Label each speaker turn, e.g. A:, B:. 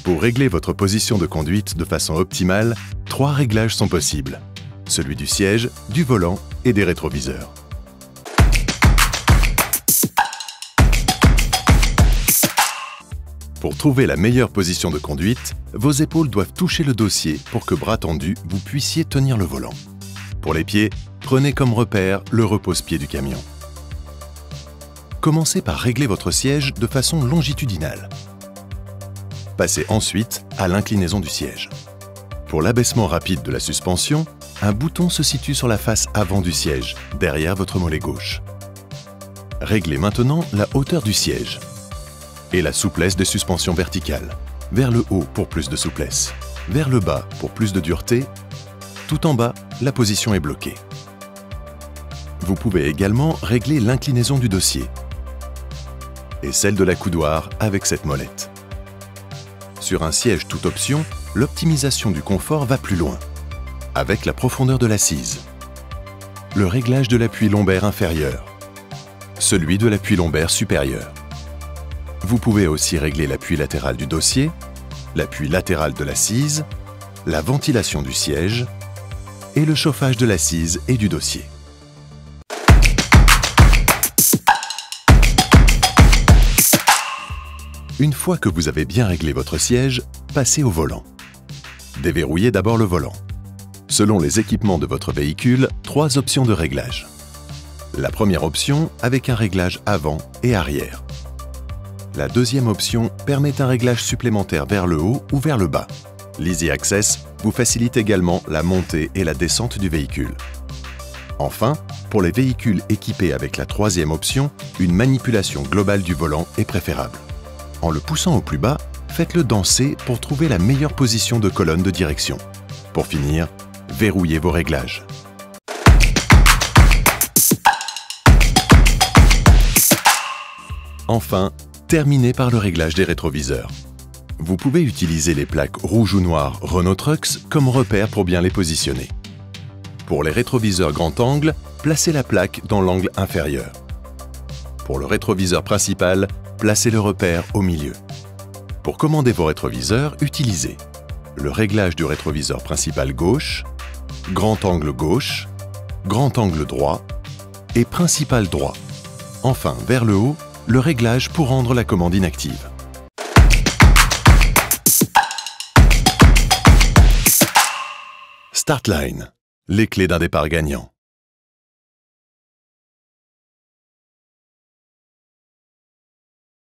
A: Pour régler votre position de conduite de façon optimale, 3 réglages sont possibles. Celui du siège, du volant et des rétroviseurs. Pour trouver la meilleure position de conduite, vos épaules doivent toucher le dossier pour que, bras tendus, vous puissiez tenir le volant. Pour les pieds, prenez comme repère le repose-pied du camion. Commencez par régler votre siège de façon longitudinale. Passez ensuite à l'inclinaison du siège. Pour l'abaissement rapide de la suspension, un bouton se situe sur la face avant du siège, derrière votre mollet gauche. Réglez maintenant la hauteur du siège et la souplesse des suspensions verticales. Vers le haut pour plus de souplesse, vers le bas pour plus de dureté. Tout en bas, la position est bloquée. Vous pouvez également régler l'inclinaison du dossier et celle de la coudoir avec cette molette. Sur un siège toute option, l'optimisation du confort va plus loin, avec la profondeur de l'assise, le réglage de l'appui lombaire inférieur, celui de l'appui lombaire supérieur. Vous pouvez aussi régler l'appui latéral du dossier, l'appui latéral de l'assise, la ventilation du siège et le chauffage de l'assise et du dossier. Une fois que vous avez bien réglé votre siège, passez au volant. Déverrouillez d'abord le volant. Selon les équipements de votre véhicule, 3 options de réglage. La première option avec un réglage avant et arrière. La deuxième option permet un réglage supplémentaire vers le haut ou vers le bas. L'Easy Access vous facilite également la montée et la descente du véhicule. Enfin, pour les véhicules équipés avec la troisième option, une manipulation globale du volant est préférable. En le poussant au plus bas, faites-le danser pour trouver la meilleure position de colonne de direction. Pour finir, verrouillez vos réglages. Enfin, terminez par le réglage des rétroviseurs. Vous pouvez utiliser les plaques rouge ou noir Renault Trucks comme repère pour bien les positionner. Pour les rétroviseurs grand angle, placez la plaque dans l'angle inférieur. Pour le rétroviseur principal, placez le repère au milieu. Pour commander vos rétroviseurs, utilisez le réglage du rétroviseur principal gauche, grand angle gauche, grand angle droit et principal droit. Enfin, vers le haut, le réglage pour rendre la commande inactive. Startline, les clés d'un départ gagnant.